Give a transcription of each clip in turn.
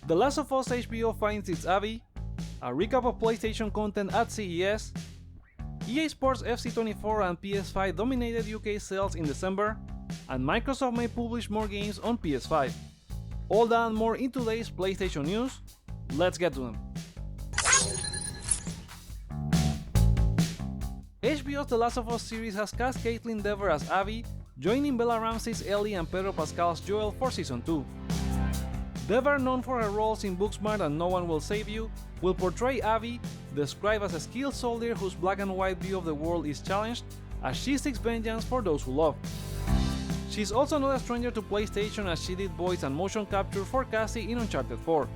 The Last of Us HBO finds its Abby, a recap of PlayStation content at CES, EA Sports FC24 and PS5 dominated UK sales in December, and Microsoft may publish more games on PS5. All that and more in today's PlayStation news. Let's get to them. HBO's The Last of Us series has cast Kaitlyn Dever as Abby, joining Bella Ramsey's Ellie and Pedro Pascal's Joel for Season 2. Dever, known for her roles in Booksmart and No One Will Save You, will portray Abby, described as a skilled soldier whose black and white view of the world is challenged as she seeks vengeance for those who love. She's also not a stranger to PlayStation as she did voice and motion capture for Cassie in Uncharted 4.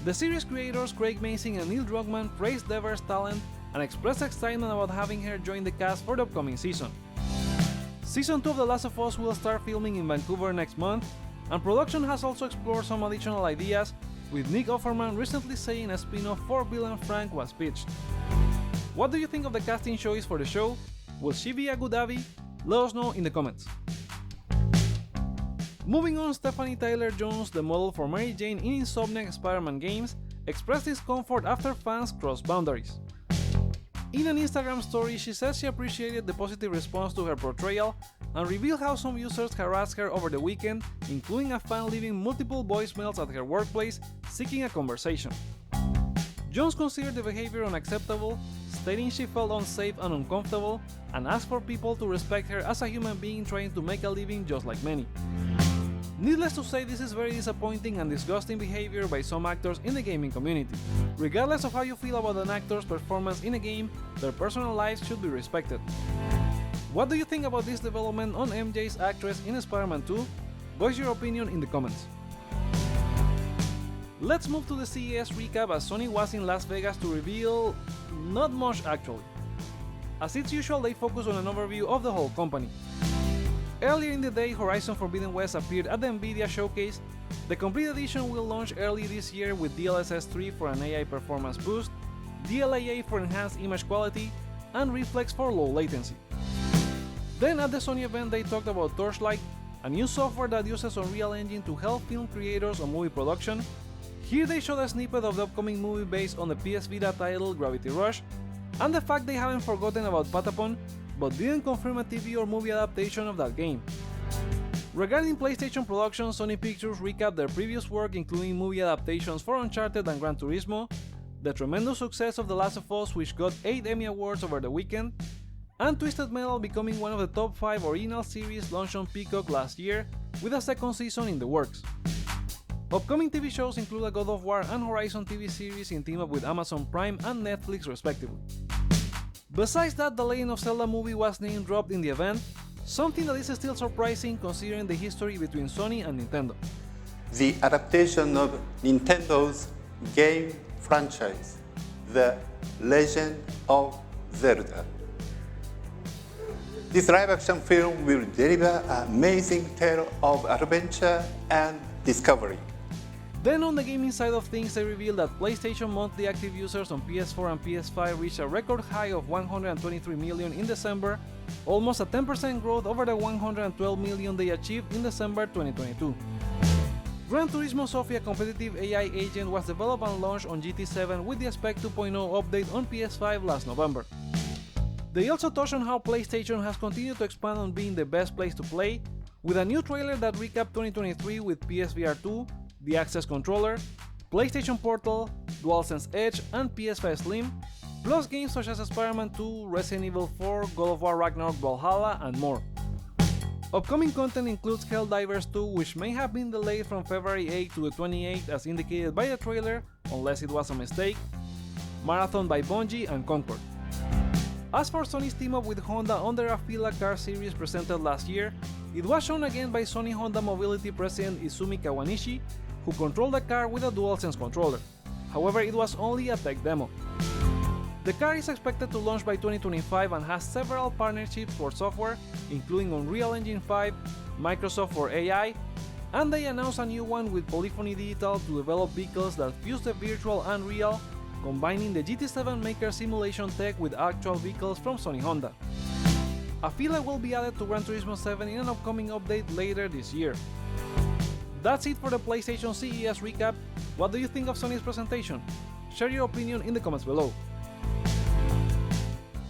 The series creators Craig Mazin and Neil Druckmann praised Dever's talent and expressed excitement about having her join the cast for the upcoming season. Season 2 of The Last of Us will start filming in Vancouver next month, and production has also explored some additional ideas, with Nick Offerman recently saying a spin-off for Bill and Frank was pitched. What do you think of the casting choice for the show? Will she be a good Abby? Let us know in the comments. Moving on, Stephanie Tyler Jones, the model for Mary Jane in Insomniac Spider-Man games, expressed discomfort after fans crossed boundaries. In an Instagram story, she says she appreciated the positive response to her portrayal and revealed how some users harassed her over the weekend, including a fan leaving multiple voicemails at her workplace seeking a conversation. Jones considered the behavior unacceptable, stating she felt unsafe and uncomfortable, and asked for people to respect her as a human being trying to make a living just like many. Needless to say, this is very disappointing and disgusting behavior by some actors in the gaming community. Regardless of how you feel about an actor's performance in a game, their personal lives should be respected. What do you think about this development on MJ's actress in Spider-Man 2? Voice your opinion in the comments. Let's move to the CES recap, as Sony was in Las Vegas to reveal not much actually. As it's usual, they focus on an overview of the whole company. Earlier in the day, Horizon Forbidden West appeared at the NVIDIA showcase. The complete edition will launch early this year with DLSS 3 for an AI performance boost, DLAA for enhanced image quality, and Reflex for low latency. Then at the Sony event they talked about Torchlight, a new software that uses Unreal Engine to help film creators on movie production. Here they showed a snippet of the upcoming movie based on the PS Vita title Gravity Rush, and the fact they haven't forgotten about Patapon, but didn't confirm a TV or movie adaptation of that game. Regarding PlayStation production, Sony Pictures recapped their previous work, including movie adaptations for Uncharted and Gran Turismo, the tremendous success of The Last of Us, which got 8 Emmy Awards over the weekend, and Twisted Metal becoming one of the top 5 original series launched on Peacock last year, with a second season in the works. Upcoming TV shows include a God of War and Horizon TV series in team up with Amazon Prime and Netflix respectively. Besides that, the Legend of Zelda movie was name dropped in the event, something that is still surprising considering the history between Sony and Nintendo. The adaptation of Nintendo's game franchise, The Legend of Zelda. This live-action film will deliver an amazing tale of adventure and discovery. Then on the gaming side of things, they revealed that PlayStation monthly active users on PS4 and PS5 reached a record high of 123 million in December, almost a 10% growth over the 112 million they achieved in December 2022. Gran Turismo Sofia competitive AI agent was developed and launched on GT7 with the Spec 2.0 update on PS5 last November. They also touched on how PlayStation has continued to expand on being the best place to play, with a new trailer that recapped 2023 with PSVR 2, the Access Controller, PlayStation Portal, DualSense Edge, and PS5 Slim, plus games such as Spider-Man 2, Resident Evil 4, God of War Ragnarok Valhalla, and more. Upcoming content includes Helldivers 2, which may have been delayed from February 8 to the 28th as indicated by the trailer, unless it was a mistake, Marathon by Bungie, and Concord. As for Sony's team up with Honda on their Afeela car series presented last year, it was shown again by Sony Honda Mobility president Izumi Kawanishi, who controlled the car with a DualSense controller. However, it was only a tech demo. The car is expected to launch by 2025 and has several partnerships for software, including Unreal Engine 5, Microsoft for AI, and they announced a new one with Polyphony Digital to develop vehicles that fuse the virtual and real, combining the GT7 Maker simulation tech with actual vehicles from Sony Honda. Afeela will be added to Gran Turismo 7 in an upcoming update later this year. That's it for the PlayStation CES recap. What do you think of Sony's presentation? Share your opinion in the comments below.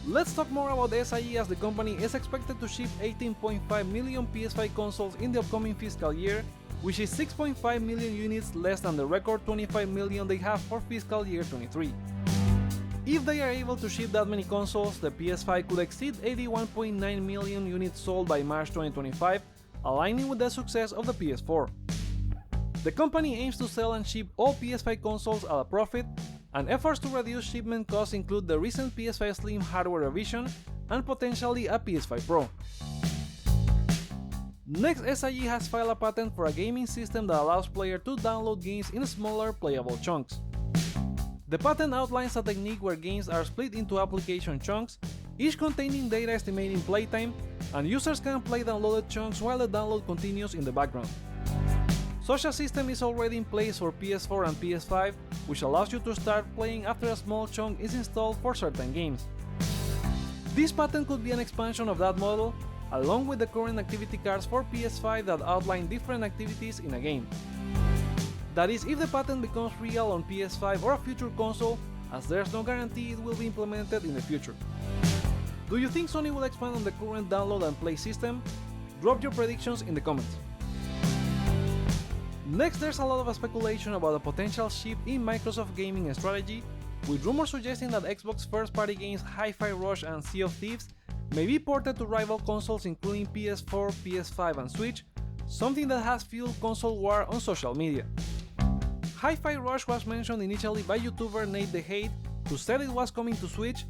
Let's talk more about SIE, as the company is expected to ship 18.5 million PS5 consoles in the upcoming fiscal year, which is 6.5 million units less than the record 25 million they have for fiscal year 23. If they are able to ship that many consoles, the PS5 could exceed 81.9 million units sold by March 2025, aligning with the success of the PS4. The company aims to sell and ship all PS5 consoles at a profit, and efforts to reduce shipment costs include the recent PS5 Slim hardware revision and potentially a PS5 Pro. Next, SIE has filed a patent for a gaming system that allows players to download games in smaller playable chunks. The patent outlines a technique where games are split into application chunks, each containing data estimating playtime, and users can play downloaded chunks while the download continues in the background. Such a system is already in place for PS4 and PS5, which allows you to start playing after a small chunk is installed for certain games. This patent could be an expansion of that model, along with the current activity cards for PS5 that outline different activities in a game. That is, if the patent becomes real on PS5 or a future console, as there's no guarantee it will be implemented in the future. Do you think Sony will expand on the current download and play system? Drop your predictions in the comments. Next, there's a lot of speculation about a potential shift in Microsoft gaming strategy, with rumors suggesting that Xbox first-party games Hi-Fi Rush and Sea of Thieves may be ported to rival consoles including PS4, PS5 and Switch, something that has fueled console war on social media. Hi-Fi Rush was mentioned initially by YouTuber Nate the Hate, who said it was coming to Switch,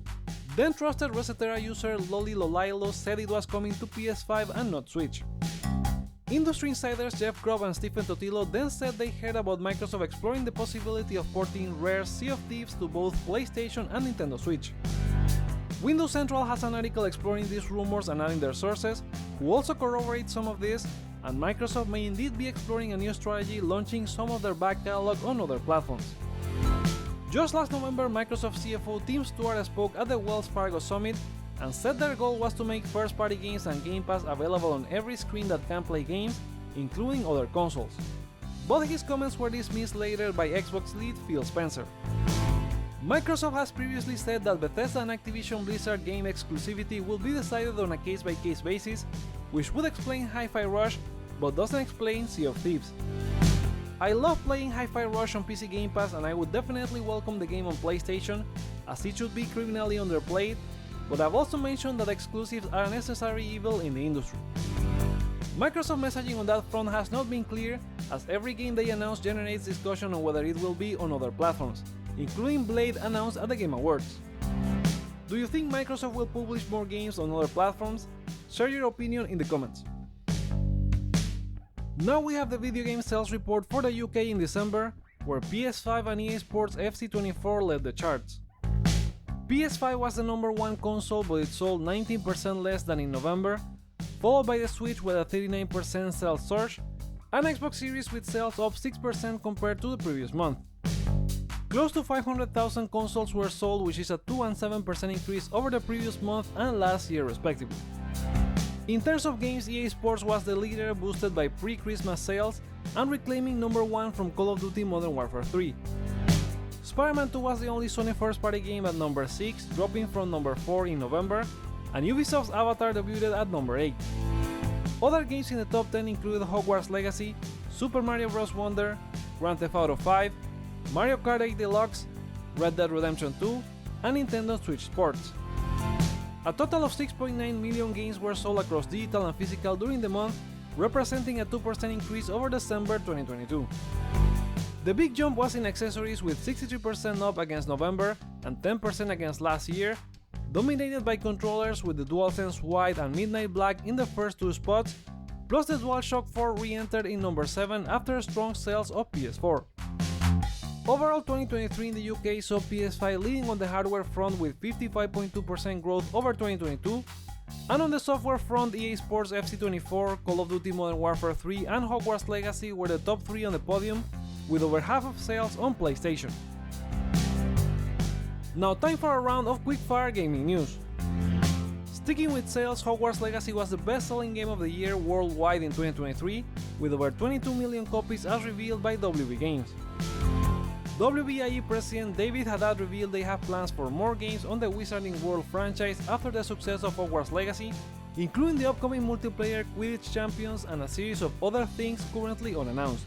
then trusted Resetera user Loli Lolailo said it was coming to PS5 and not Switch. Industry insiders Jeff Grubb and Stephen Totilo then said they heard about Microsoft exploring the possibility of porting Rare's Sea of Thieves to both PlayStation and Nintendo Switch. Windows Central has an article exploring these rumors and adding their sources, who also corroborate some of this, and Microsoft may indeed be exploring a new strategy, launching some of their back catalog on other platforms. Just last November, Microsoft CFO Tim Stewart spoke at the Wells Fargo Summit and said their goal was to make first-party games and Game Pass available on every screen that can play games, including other consoles. But his comments were dismissed later by Xbox lead Phil Spencer. Microsoft has previously said that Bethesda and Activision Blizzard game exclusivity will be decided on a case-by-case basis, which would explain Hi-Fi Rush, but doesn't explain Sea of Thieves. I love playing Hi-Fi Rush on PC Game Pass, and I would definitely welcome the game on PlayStation, as it should be criminally underplayed, but I've also mentioned that exclusives are a necessary evil in the industry. Microsoft messaging on that front has not been clear, as every game they announce generates discussion on whether it will be on other platforms, including Blade announced at the Game Awards. Do you think Microsoft will publish more games on other platforms? Share your opinion in the comments. Now we have the video game sales report for the UK in December, where PS5 and EA Sports FC24 led the charts. PS5 was the number one console, but it sold 19% less than in November, followed by the Switch with a 39% sales surge, and Xbox Series with sales up 6% compared to the previous month. Close to 500,000 consoles were sold, which is a 2% and 7% increase over the previous month and last year respectively. In terms of games, EA Sports was the leader, boosted by pre-Christmas sales and reclaiming number 1 from Call of Duty Modern Warfare 3. Spider-Man 2 was the only Sony first-party game at number 6, dropping from number 4 in November, and Ubisoft's Avatar debuted at number 8. Other games in the top 10 included Hogwarts Legacy, Super Mario Bros. Wonder, Grand Theft Auto 5, Mario Kart 8 Deluxe, Red Dead Redemption 2, and Nintendo Switch Sports. A total of 6.9 million games were sold across digital and physical during the month, representing a 2% increase over December 2022. The big jump was in accessories, with 63% up against November and 10% against last year, dominated by controllers with the DualSense White and Midnight Black in the first 2 spots, plus the DualShock 4 re-entered in number 7 after strong sales of PS4. Overall, 2023 in the UK saw PS5 leading on the hardware front with 55.2% growth over 2022, and on the software front, EA Sports FC24, Call of Duty Modern Warfare 3 and Hogwarts Legacy were the top 3 on the podium, with over half of sales on PlayStation. Now time for a round of quick-fire gaming news. Sticking with sales, Hogwarts Legacy was the best-selling game of the year worldwide in 2023, with over 22 million copies as revealed by WB Games. WBIE President David Haddad revealed they have plans for more games on the Wizarding World franchise after the success of Hogwarts Legacy, including the upcoming multiplayer Quidditch Champions and a series of other things currently unannounced.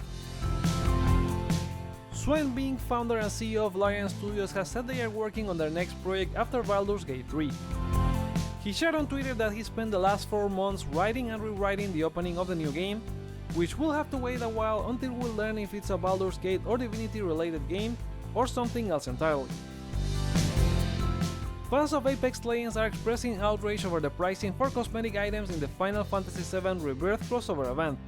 Swen Bing, founder and CEO of Larian Studios, has said they are working on their next project after Baldur's Gate 3. He shared on Twitter that he spent the last 4 months writing and rewriting the opening of the new game, which will have to wait a while until we learn if it's a Baldur's Gate or Divinity related game, or something else entirely. Fans of Apex Legends are expressing outrage over the pricing for cosmetic items in the Final Fantasy VII Rebirth crossover event.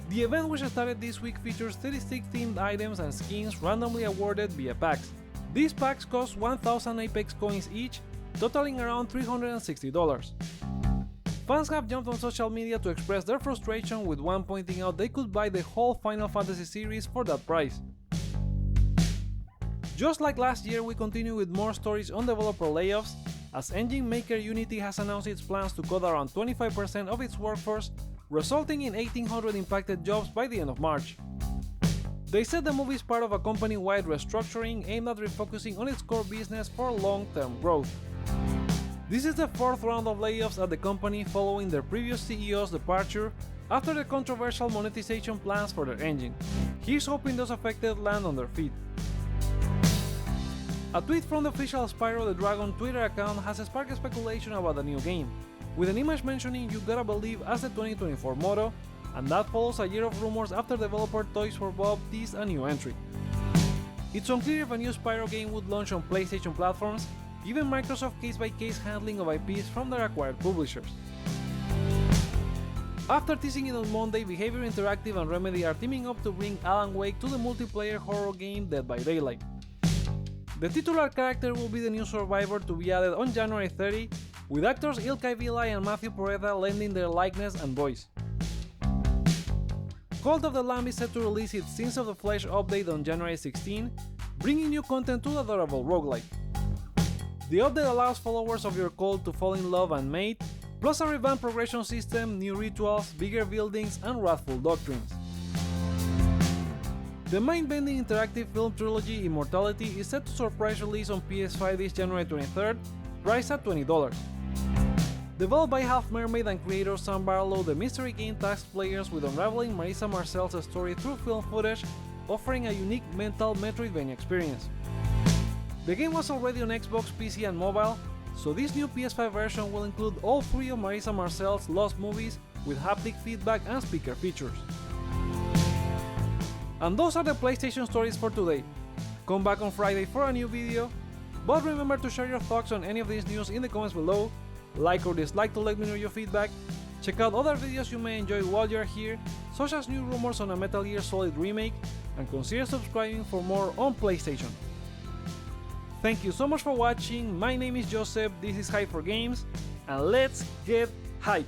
The event, which started this week, features 36 themed items and skins randomly awarded via packs. These packs cost 1,000 Apex coins each, totaling around $360. Fans have jumped on social media to express their frustration, with one pointing out they could buy the whole Final Fantasy series for that price. Just like last year, we continue with more stories on developer layoffs, as engine maker Unity has announced its plans to cut around 25% of its workforce, resulting in 1,800 impacted jobs by the end of March. They said the move is part of a company-wide restructuring aimed at refocusing on its core business for long-term growth. This is the 4th round of layoffs at the company following their previous CEO's departure after the controversial monetization plans for their engine. Here's hoping those affected land on their feet. A tweet from the official Spyro the Dragon Twitter account has sparked speculation about the new game, with an image mentioning "You gotta believe" as the 2024 motto, and that follows a year of rumors after developer Toys for Bob teased a new entry. It's unclear if a new Spyro game would launch on PlayStation platforms, given Microsoft case-by-case handling of IPs from their acquired publishers. After teasing it on Monday, Behavior Interactive and Remedy are teaming up to bring Alan Wake to the multiplayer horror game Dead by Daylight. The titular character will be the new survivor to be added on January 30, with actors Ilkay Vilay and Matthew Porreta lending their likeness and voice. Cult of the Lamb is set to release its Sins of the Flesh update on January 16, bringing new content to the adorable roguelike. The update allows followers of your cult to fall in love and mate, plus a revamped progression system, new rituals, bigger buildings, and wrathful doctrines. The mind-bending interactive film trilogy Immortality is set to surprise release on PS5 this January 23rd, priced at $20. Developed by Half Mermaid and creator Sam Barlow, the mystery game tasks players with unraveling Marisa Marcel's story through film footage, offering a unique mental Metroidvania experience. The game was already on Xbox, PC, and mobile, so this new PS5 version will include all 3 of Marisa Marcel's lost movies with haptic feedback and speaker features. And those are the PlayStation stories for today. Come back on Friday for a new video, but remember to share your thoughts on any of these news in the comments below, like or dislike to let me know your feedback, check out other videos you may enjoy while you're here, such as new rumors on a Metal Gear Solid remake, and consider subscribing for more on PlayStation. Thank you so much for watching, my name is Joseph, this is Hype for Games, and let's get hype!